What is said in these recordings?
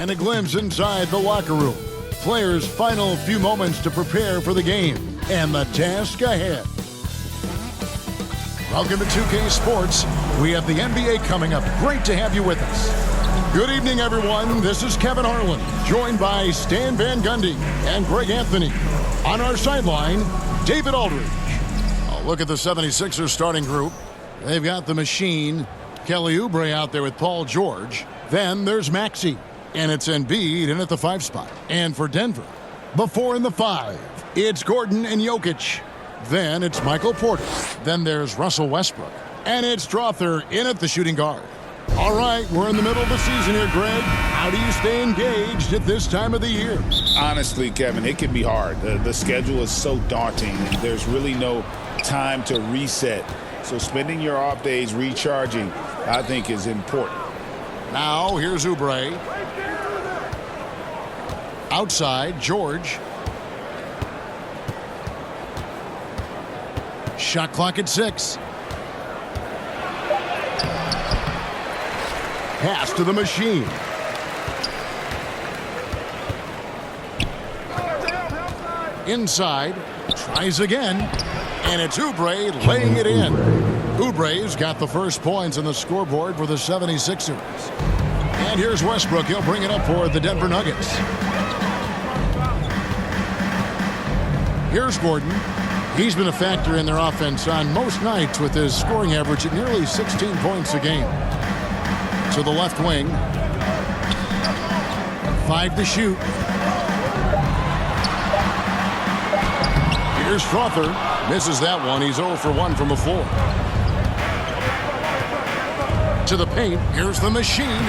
And a glimpse inside the locker room. Players' final few moments to prepare for the game and the task ahead. Welcome to 2K Sports. We have the NBA coming up. Great to have you with us. Good evening, everyone. This is Kevin Harlan, joined by Stan Van Gundy and Greg Anthony. On our sideline, David Aldridge. A look at the 76ers starting group. They've got the machine, Kelly Oubre, out there with Paul George. Then there's Maxey. And it's Embiid in at the 5 spot. And for Denver, the 4 and the 5, it's Gordon and Jokic. Then it's Michael Porter. Then there's Russell Westbrook. And it's Strawther in at the shooting guard. All right, we're in the middle of the season here, Greg. How do you stay engaged at this time of the year? Honestly, Kevin, it can be hard. The schedule is so daunting, and there's really no time to reset. So spending your off days recharging, I think, is important. Now, here's Oubre. Outside, George. Shot clock at 6. Pass to the machine. Inside, tries again, and it's Oubre laying it in. Oubre's got the first points on the scoreboard for the 76ers. And here's Westbrook. He'll bring it up for the Denver Nuggets. Here's Gordon. He's been a factor in their offense on most nights with his scoring average at nearly 16 points a game. To the left wing. 5 to shoot. Here's Strawther. Misses that one. He's 0 for 1 from the floor. To the paint. Here's the machine.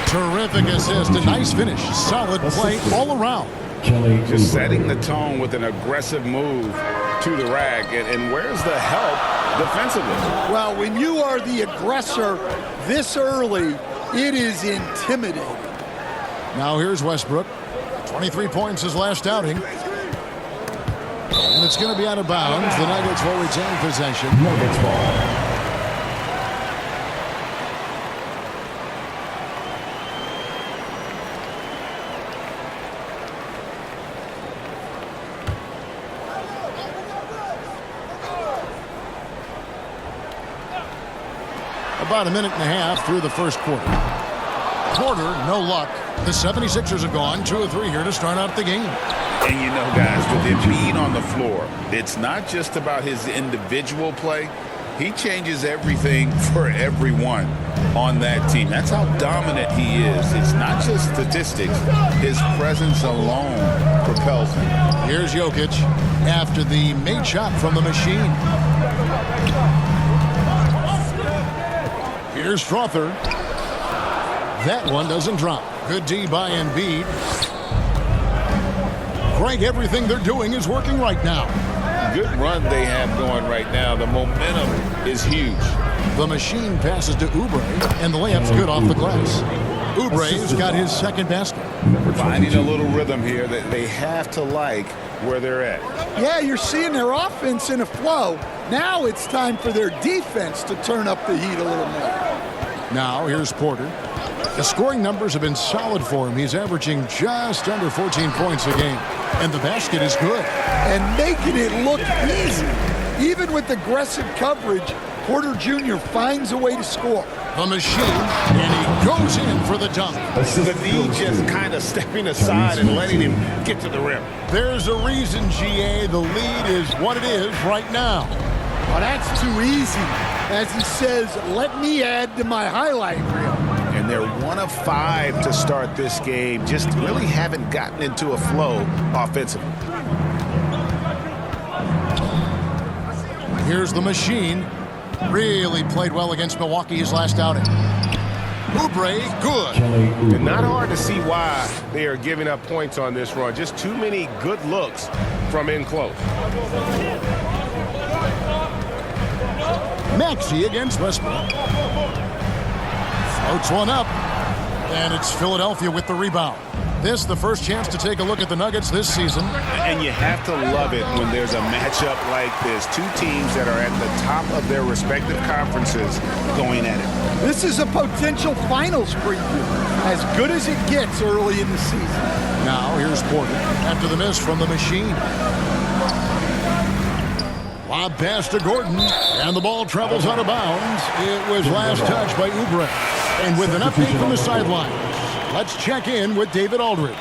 Terrific assist. A nice finish. Solid play all around. Just setting the tone with an aggressive move to the rack. And where's the help defensively? Well, when you are the aggressor this early, it is intimidating. Now here's Westbrook. 23 points his last outing. And it's going to be out of bounds. The Nuggets will retain possession. Nuggets ball. About a minute and a half through the first quarter. Porter, no luck. The 76ers have gone 2 of 3 here to start out the game. And you know, guys, with Embiid on the floor, it's not just about his individual play. He changes everything for everyone on that team. That's how dominant he is. It's not just statistics. His presence alone propels him. Here's Jokic after the made shot from the machine. Here's Strawther. That one doesn't drop. Good D by Embiid. Greg, everything they're doing is working right now. Good run they have going right now. The momentum is huge. The machine passes to Oubre, and the layup's good off the glass. Oubre's got his second basket. Finding a little rhythm here that they have to like where they're at. Yeah, you're seeing their offense in a flow. Now it's time for their defense to turn up the heat a little more. Now here's Porter. The scoring numbers have been solid for him. He's averaging just under 14 points a game. And the basket is good. And making it look easy. Even with aggressive coverage, Porter Jr. finds a way to score. The machine, and he goes in for the dunk. The D just kind of stepping aside and letting him get to the rim. There's a reason, GA, the lead is what it is right now. Well, that's too easy. As he says, let me add to my highlight reel. And they're 1 of 5 to start this game. Just really haven't gotten into a flow offensively. Here's the machine. Really played well against Milwaukee his last outing. Oubre, good. And not hard to see why they are giving up points on this run. Just too many good looks from in close. Maxey against Westbrook. Floats one up. And it's Philadelphia with the rebound. This the first chance to take a look at the Nuggets this season. And you have to love it when there's a matchup like this. Two teams that are at the top of their respective conferences going at it. This is a potential finals preview. As good as it gets early in the season. Now here's Porter after the miss from the machine. Lob pass to Gordon, and the ball travels out of bounds. It was last touched by Oubre. And with an update from the sidelines, let's check in with David Aldridge.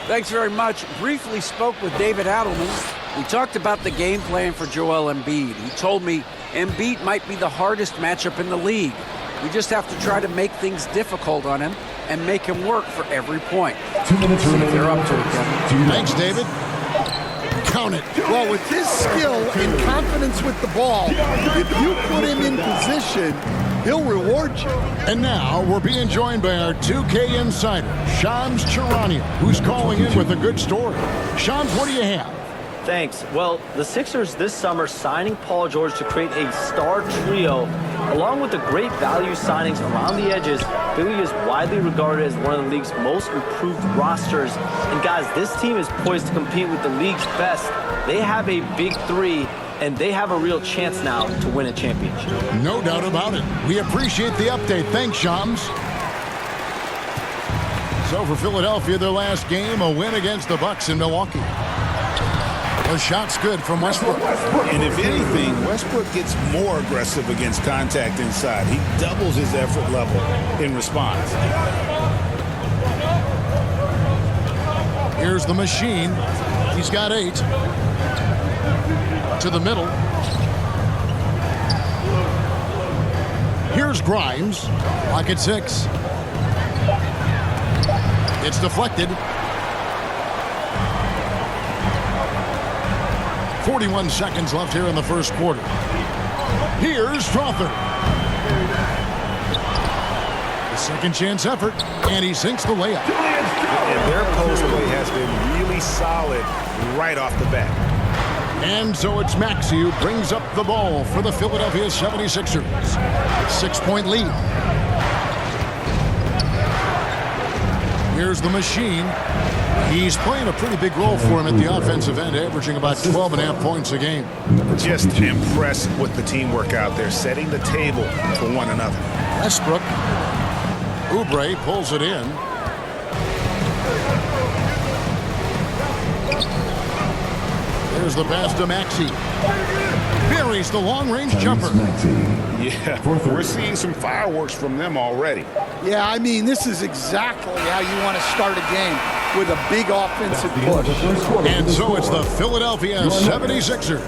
Thanks very much. Briefly spoke with David Adelman. We talked about the game plan for Joel Embiid. He told me Embiid might be the hardest matchup in the league. We just have to try to make things difficult on him and make him work for every point. 2 minutes remaining. They're up to it, Kevin. Thanks, David. Count it. Well, with his skill and confidence with the ball, if you put him in position, he'll reward you. And now we're being joined by our 2K insider, Shams Charania, who's calling in with a good story. Shams, what do you have? Thanks. Well, the Sixers this summer signing Paul George to create a star trio, along with the great value signings around the edges, Philly is widely regarded as one of the league's most improved rosters. And guys, this team is poised to compete with the league's best. They have a big three, and they have a real chance now to win a championship. No doubt about it. We appreciate the update. Thanks, Shams. So for Philadelphia, their last game, a win against the Bucks in Milwaukee. The shot's good from Westbrook. And if anything, Westbrook gets more aggressive against contact inside. He doubles his effort level in response. Here's the machine. He's got 8. To the middle. Here's Grimes. Lock at 6. It's deflected. 41 seconds left here in the first quarter. Here's Strawther. The second chance effort, and he sinks the layup. And their post play has been really solid right off the bat. And so it's Maxey who brings up the ball for the Philadelphia 76ers. 6-point lead. Here's the machine. He's playing a pretty big role for him at the offensive end, averaging about 12.5 points a game. Just impressed with the teamwork out there, setting the table for one another. Westbrook. Oubre pulls it in. There's the pass to Maxey. Buries the long-range jumper. Yeah, we're seeing some fireworks from them already. Yeah, I mean, this is exactly how you want to start a game, with a big offensive push. And so it's the Philadelphia 76ers.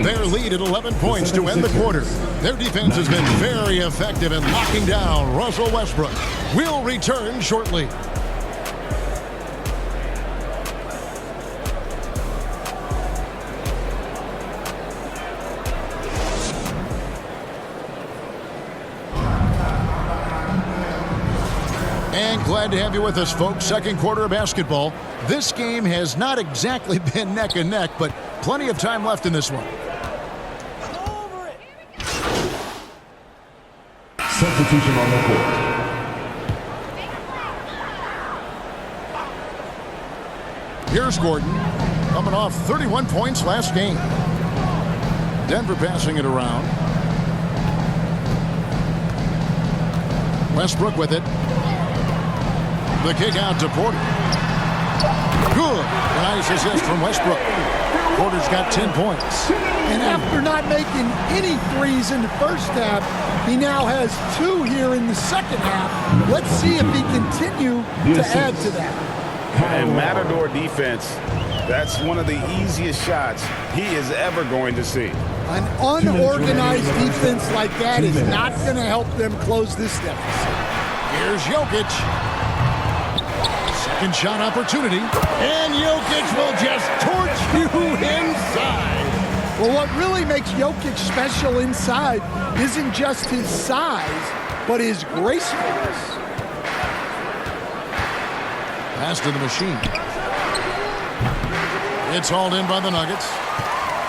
Their lead at 11 points to end the quarter. Their defense has been very effective in locking down Russell Westbrook. We'll return shortly. And glad to have you with us, folks. Second quarter of basketball. This game has not exactly been neck and neck, but plenty of time left in this one. Substitution on the court. Here's Gordon, coming off 31 points last game. Denver passing it around. Westbrook with it. The kick out to Porter. Good. Nice assist from Westbrook. Porter's got 10 points. And after not making any threes in the first half, he now has 2 here in the second half. Let's see if he continue to add to that. And Matador defense, that's one of the easiest shots he is ever going to see. An unorganized defense like that is not going to help them close this deficit. Here's Jokic. Second shot opportunity. And Jokic will just torch you inside. Well, what really makes Jokic special inside isn't just his size, but his gracefulness. Pass to the machine. It's hauled in by the Nuggets.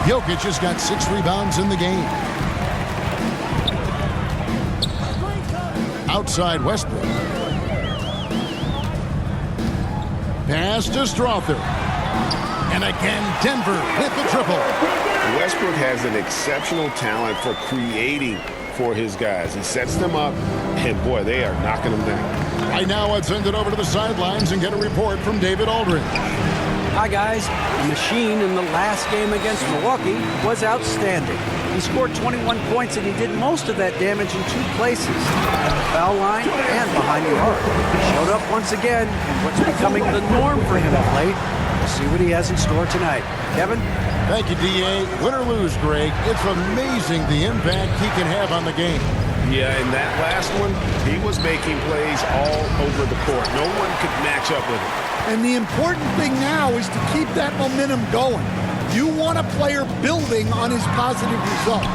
Jokic has got 6 rebounds in the game. Outside Westbrook. Pass to Strother. And again, Denver with the triple. Westbrook has an exceptional talent for creating for his guys. He sets them up, and boy, they are knocking them down. Right now, I'd send it over to the sidelines and get a report from David Aldridge. Hi, guys. The machine in the last game against Milwaukee was outstanding. He scored 21 points, and he did most of that damage in 2 places, at the foul line and behind the arc. He showed up once again in what's becoming the norm for him of late. We'll see what he has in store tonight. Kevin? Thank you, D.A. Win or lose, Greg, it's amazing the impact he can have on the game. Yeah, in that last one, he was making plays all over the court. No one could match up with him. And the important thing now is to keep that momentum going. You want a player building on his positive results.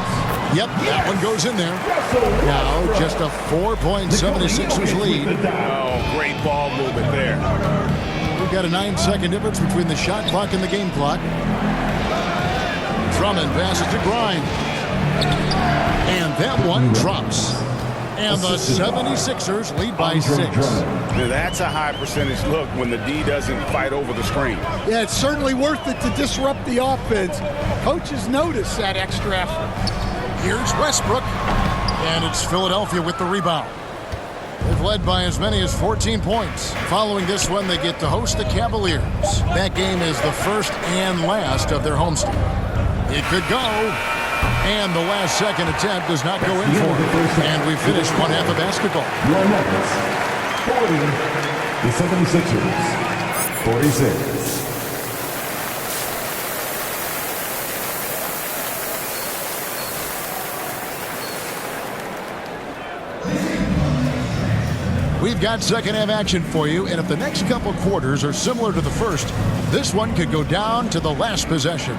Yep, that one goes in there. Now, just a 4-point 76ers lead. Oh, great ball movement there. We've got a 9-second difference between the shot clock and the game clock. Drummond passes to Grimes. And that one drops. And the 76ers lead by 6. Now that's a high percentage look when the D doesn't fight over the screen. Yeah, it's certainly worth it to disrupt the offense. Coaches notice that extra effort. Here's Westbrook. And it's Philadelphia with the rebound. They've led by as many as 14 points. Following this one, they get to host the Cavaliers. That game is the first and last of their homestand. It could go. And the last second attempt does not go in for it. And we finish one half of basketball. Your numbers, 40, the 76ers, 46. We've got second half action for you, and if the next couple quarters are similar to the first, this one could go down to the last possession.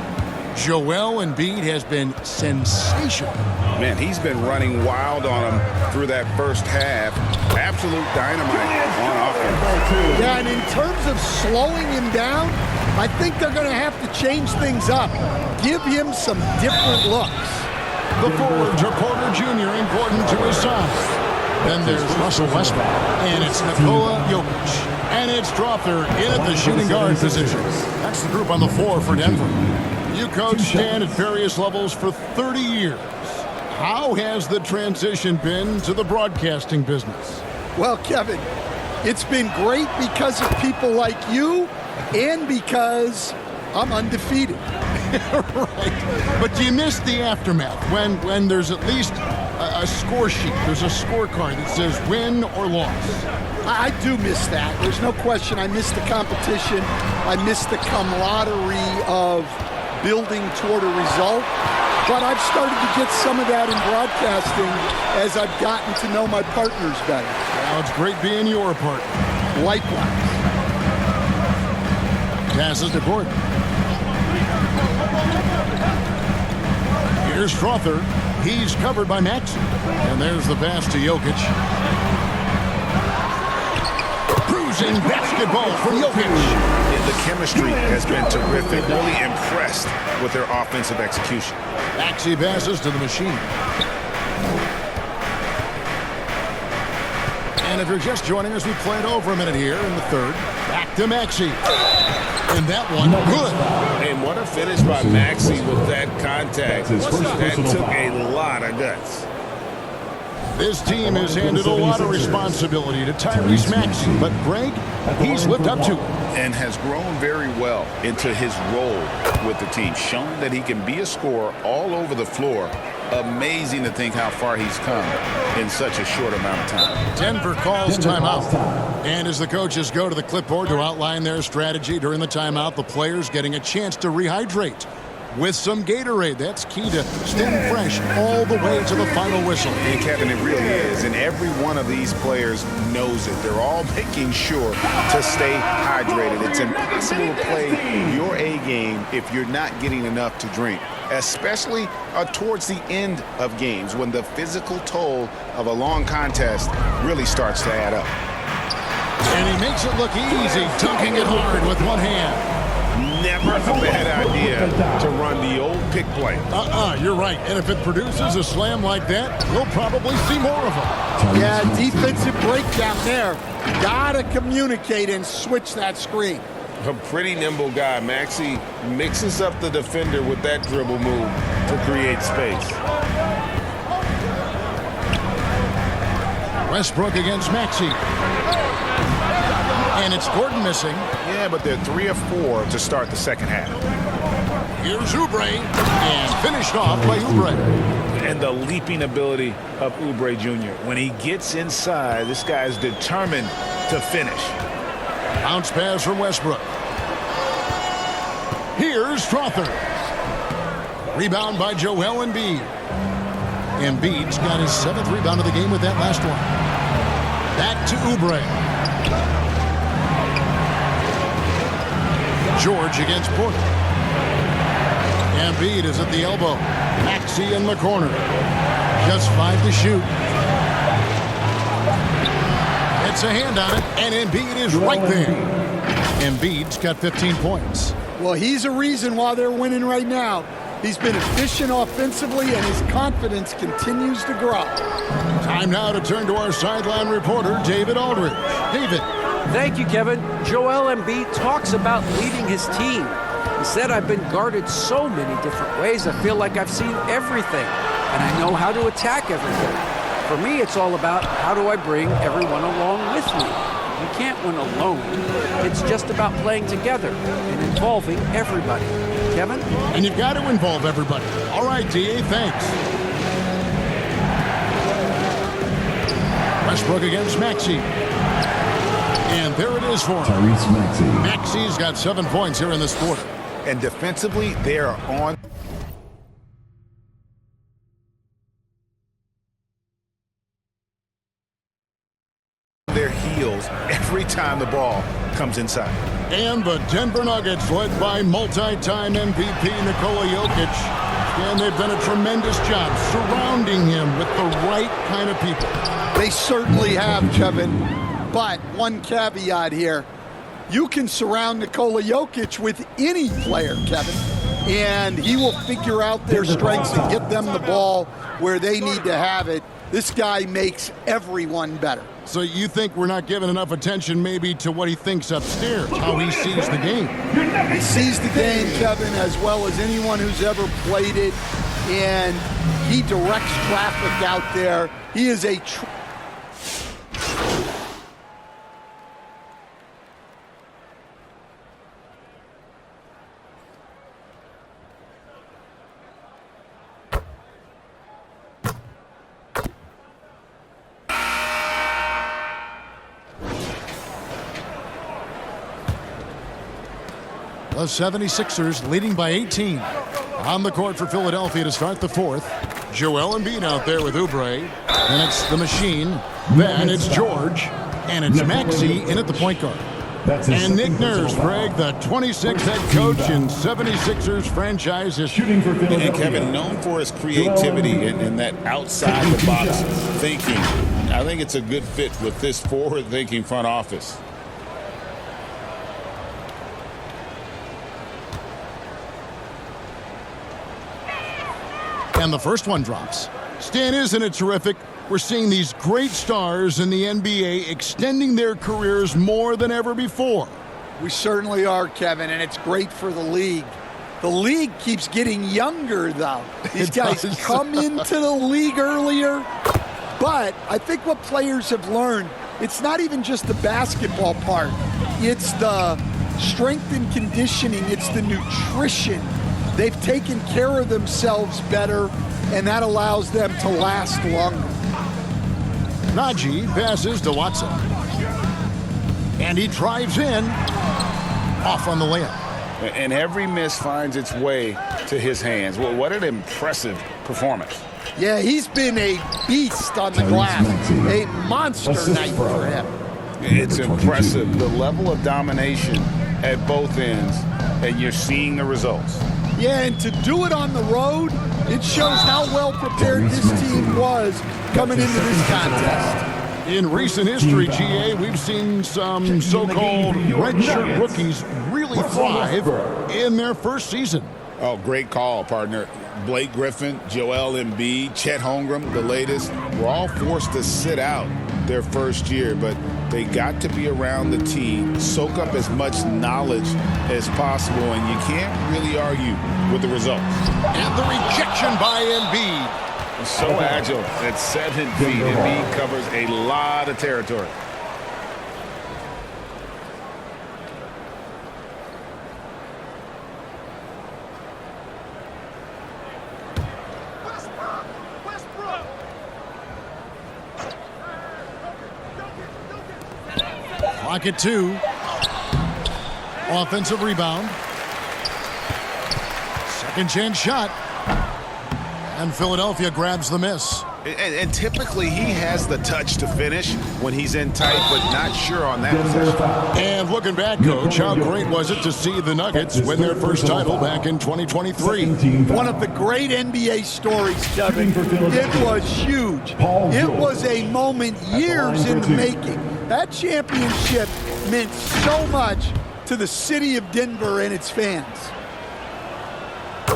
Joel Embiid has been sensational. Man, he's been running wild on him through that first half. Absolute dynamite on offense. Yeah, and in terms of slowing him down, I think they're going to have to change things up. Give him some different looks. The forwards are Porter Jr. and Gordon to his side. Then there's Russell Westbrook, and it's Nikola Jokic. And it's Strother in at the shooting guard position. That's the group on the floor for Denver. You coached Stan at various levels for 30 years. How has the transition been to the broadcasting business? Well, Kevin, it's been great because of people like you and because I'm undefeated. Right. But do you miss the aftermath when there's at least a score sheet? There's a scorecard that says win or loss. I do miss that. There's no question. I miss the competition. I miss the camaraderie of building toward a result. But I've started to get some of that in broadcasting as I've gotten to know my partners better. Well, it's great being your partner. Likewise. Passes to Gordon. Here's Strother. He's covered by Maxey. And there's the pass to Jokic. Cruising basketball from Jokic. The chemistry has been terrific. Really impressed with their offensive execution. Maxey passes to the machine. And if you're just joining us, we played over a minute here in the third. Back to Maxey. And that one, good. And what a finish by Maxey with that contact. That took a lot of guts. This team has handed a lot of responsibility to Tyrese Maxey, but Greg, he's lived up to it. And has grown very well into his role with the team, showing that he can be a scorer all over the floor. Amazing to think how far he's come in such a short amount of time. Denver calls timeout. And as the coaches go to the clipboard to outline their strategy during the timeout, the players getting a chance to rehydrate with some Gatorade. That's key to staying fresh all the way to the final whistle. And Kevin, it really is. And every one of these players knows it. They're all making sure to stay hydrated. It's impossible to play your A game if you're not getting enough to drink, especially towards the end of games when the physical toll of a long contest really starts to add up. And he makes it look easy, dunking it hard with one hand. Never a bad idea to run the old pick big play. You're right. And if it produces a slam like that, we'll probably see more of them. Yeah, defensive breakdown there. Gotta communicate and switch that screen. A pretty nimble guy. Maxey mixes up the defender with that dribble move to create space. Westbrook against Maxey. And it's Gordon missing. Yeah, but they're 3 of 4 to start the second half. Here's Oubre. And finished off by Oubre. And the leaping ability of Oubre Jr. When he gets inside, this guy's determined to finish. Bounce pass from Westbrook. Here's Strother. Rebound by Joel Embiid. Embiid's got his 7th rebound of the game with that last one. Back to Oubre. George against Porter. Embiid is at the elbow. Maxey in the corner. Just 5 to shoot. It's a hand on it, and Embiid is right there. Embiid's got 15 points. Well, he's a reason why they're winning right now. He's been efficient offensively, and his confidence continues to grow. Time now to turn to our sideline reporter, David Aldridge. David. Thank you, Kevin. Joel Embiid talks about leading his team. He said, "I've been guarded so many different ways. I feel like I've seen everything, and I know how to attack everything. For me, it's all about how do I bring everyone along with me. You can't win alone. It's just about playing together and involving everybody." Kevin? And you've got to involve everybody. All right, D.A., thanks. Westbrook against Maxey. And there it is for him. Tyrese Maxey. Maxey's got 7 points here in this quarter. And defensively, they are on their heels every time the ball comes inside. And the Denver Nuggets, led by multi-time MVP Nikola Jokic. And they've done a tremendous job surrounding him with the right kind of people. They certainly have, Kevin. But one caveat here. You can surround Nikola Jokic with any player, Kevin, and he will figure out their strengths and get them the ball where they need to have it. This guy makes everyone better. So you think we're not giving enough attention maybe to what he thinks upstairs, how he sees the game? He sees the game, Kevin, as well as anyone who's ever played it, and he directs traffic out there. He is a The 76ers leading by 18. On the court for Philadelphia to start the 4th. Joel Embiid out there with Oubre. And it's the machine. Then it's George. And it's Maxey in at the point guard. And Nick Nurse, Greg, the 26th head coach in 76ers franchise history. And Kevin, known for his creativity and that outside-the-box thinking. I think it's a good fit with this forward-thinking front office. And the first one drops. Stan, isn't it terrific? We're seeing these great stars in the NBA extending their careers more than ever before. We certainly are, Kevin, and it's great for the league. The league keeps getting younger, though. These guys come into the league earlier, but I think what players have learned, it's not even just the basketball part. It's the strength and conditioning. It's the nutrition. They've taken care of themselves better, and that allows them to last longer. Najee passes to Watson. And he drives in. Off on the layup. And every miss finds its way to his hands. Well, what an impressive performance. Yeah, he's been a beast on the glass. A monster night for him. It's impressive, the level of domination at both ends, and you're seeing the results. Yeah, and to do it on the road, it shows how well prepared this team was coming into this contest. In recent history, GA, we've seen some so-called redshirt rookies really thrive in their first season. Oh, great call, partner. Blake Griffin, Joel Embiid, Chet Holmgren, the latest, were all forced to sit out their first year, but they got to be around the team, soak up as much knowledge as possible, and you can't really argue with the results. And the rejection by Embiid. So agile at 7 feet. Embiid covers a lot of territory. Clock at 2. Offensive rebound. Second chance shot. And Philadelphia grabs the miss. And typically he has the touch to finish when he's in tight, but not sure on that possession. And looking back, Coach, how great was it to see the Nuggets win their first title back in 2023? One of the great NBA stories, Kevin. It was huge. It was a moment years in the making. That championship meant so much to the city of Denver and its fans.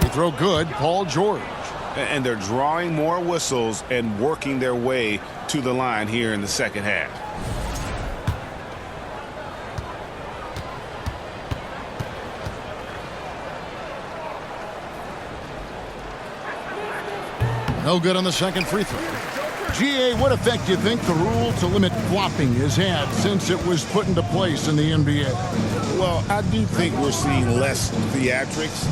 They throw good, Paul George. And they're drawing more whistles and working their way to the line here in the second half. No good on the second free throw. GA, what effect do you think the rule to limit flopping has had since it was put into place in the NBA? Well, I do think we're seeing less theatrics,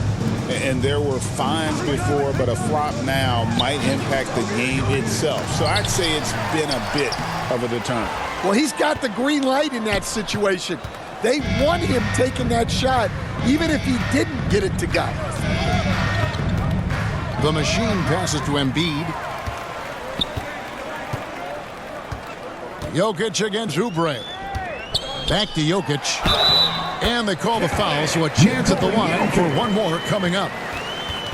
and there were fines before, but a flop now might impact the game itself. So I'd say it's been a bit of a deterrent. Well, he's got the green light in that situation. They want him taking that shot, even if he didn't get it to go. The machine passes to Embiid. Jokic against Oubre. Back to Jokic. And they call the foul, so a chance at the line for one more coming up.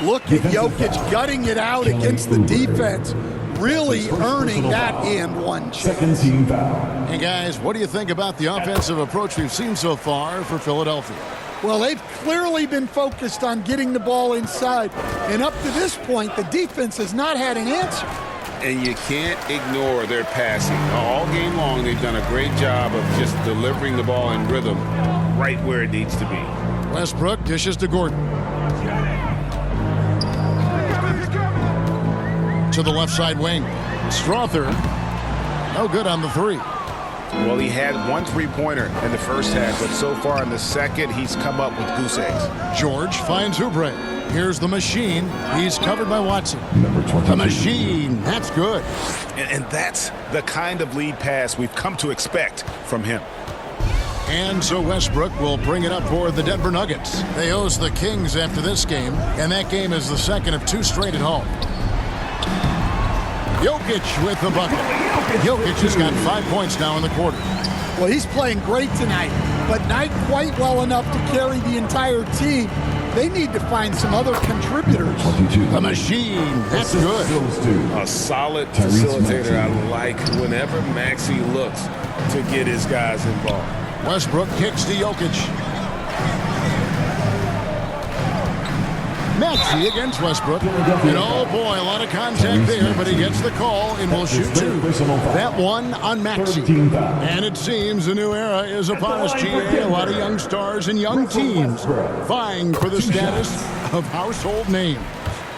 Look at Jokic gutting it out against the defense, really earning that and one chance. Second team foul. Hey, guys, what do you think about the offensive approach we've seen so far for Philadelphia? Well, they've clearly been focused on getting the ball inside. And up to this point, the defense has not had an answer. And you can't ignore their passing. All game long, they've done a great job of just delivering the ball in rhythm right where it needs to be. Westbrook dishes to Gordon. To the left side wing. Strother. No good on the three. Well, he had one three-pointer in the first half, but so far in the second, he's come up with goose eggs. George finds Oubre. Here's the machine. He's covered by Watson. Number 22. The machine. That's good. And that's the kind of lead pass we've come to expect from him. And so Westbrook will bring it up for the Denver Nuggets. They host the Kings after this game, and that game is the second of 2 straight at home. Jokic with the bucket. Jokic has got 5 points now in the quarter. Well, he's playing great tonight, but not quite well enough to carry the entire team. They need to find some other contributors. 22. The machine. That's good. A solid facilitator. I like whenever Maxey looks to get his guys involved. Westbrook kicks to Jokic. Maxey against Westbrook. And oh boy, a lot of contact there, but he gets the call and will shoot 2. That one on Maxey. And it seems a new era is upon us, GA. A lot of young stars and young teams vying for the status of household name.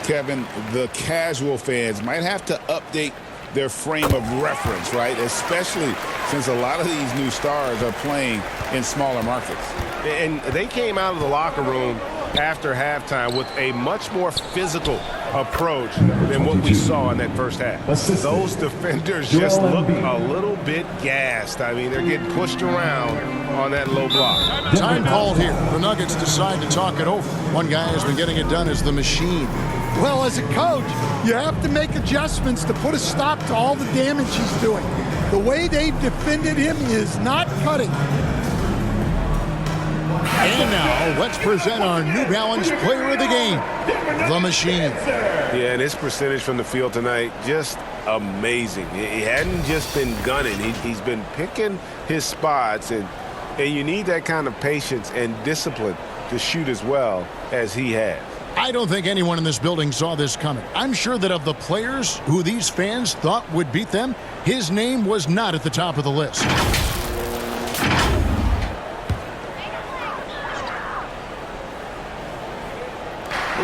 Kevin, the casual fans might have to update their frame of reference, right? Especially since a lot of these new stars are playing in smaller markets. And they came out of the locker room after halftime with a much more physical approach than what we saw in that first half. Those defenders just look a little bit gassed. I mean, they're getting pushed around on that low block. Time called here. The Nuggets decide to talk it over. One guy has been getting it done as the machine. Well, as a coach, you have to make adjustments to put a stop to all the damage he's doing. The way they've defended him is not cutting. And now, let's present our New Balance player of the game, the machine. Yeah, and his percentage from the field tonight, just amazing. He hadn't just been gunning. He's been picking his spots, and you need that kind of patience and discipline to shoot as well as he has. I don't think anyone in this building saw this coming. I'm sure that of the players who these fans thought would beat them, his name was not at the top of the list.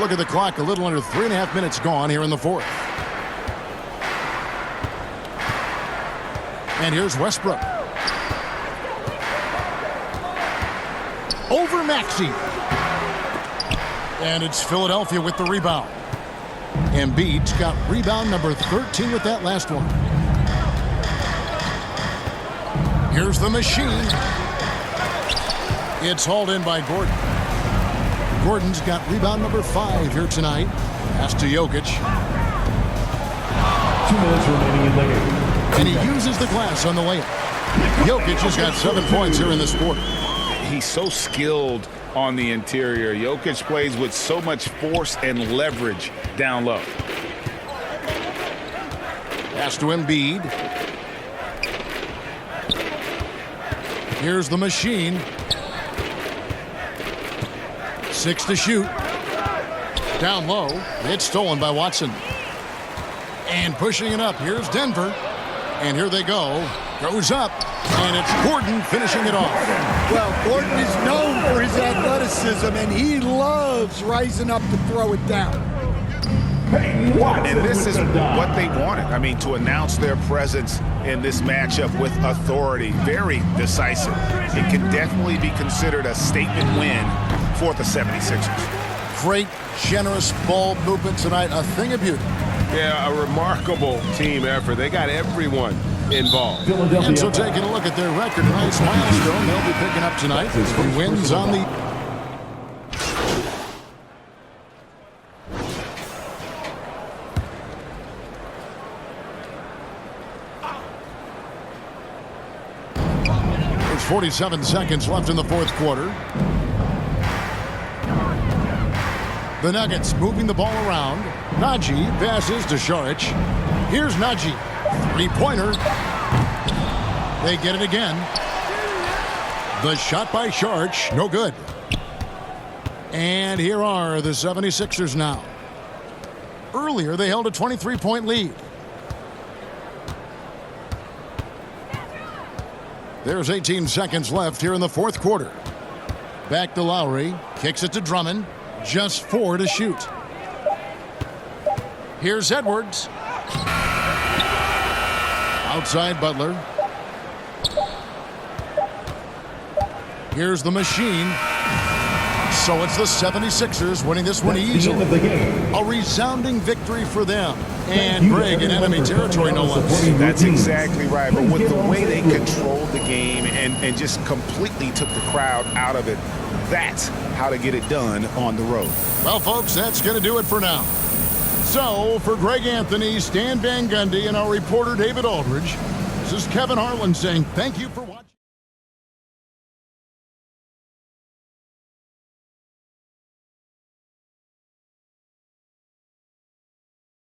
Look at the clock, a little under 3.5 minutes gone here in the fourth. And here's Westbrook. Over Maxey. And it's Philadelphia with the rebound. Embiid's got rebound number 13 with that last one. Here's the machine. It's hauled in by Gordon. Gordon's got rebound number 5 here tonight. Pass to Jokic. 2 minutes remaining in the game. And he uses the glass on the layup. Jokic has got 7 points here in this quarter. He's so skilled on the interior. Jokic plays with so much force and leverage down low. Pass to Embiid. Here's the machine. 6 to shoot. Down low. It's stolen by Watson. And pushing it up. Here's Denver. And here they go. Goes up. And it's Gordon finishing it off. Well, Gordon is known for his athleticism, and he loves rising up to throw it down. And this is what they wanted. I mean, to announce their presence in this matchup with authority. Very decisive. It can definitely be considered a statement win for the 76ers. Great, generous ball movement tonight. A thing of beauty. Yeah, a remarkable team effort. They got everyone involved. And so taking a look at their record, a nice milestone they'll be picking up tonight. He wins on the... There's 47 seconds left in the fourth quarter. The Nuggets moving the ball around. Najee passes to Saric. Here's Najee. Three-pointer. They get it again. The shot by Saric, no good. And here are the 76ers now. Earlier, they held a 23-point lead. There's 18 seconds left here in the fourth quarter. Back to Lowry. Kicks it to Drummond. Just 4 to shoot. Here's Edwards. Outside Butler. Here's the machine. So it's the 76ers winning this one easily. A resounding victory for them. And Greg in enemy territory, no less. That's exactly right. But with the way they controlled the game and just completely took the crowd out of it, that's how to get it done on the road. Well, folks, that's going to do it for now. So, for Greg Anthony, Stan Van Gundy, and our reporter David Aldridge, this is Kevin Harlan saying thank you for watching.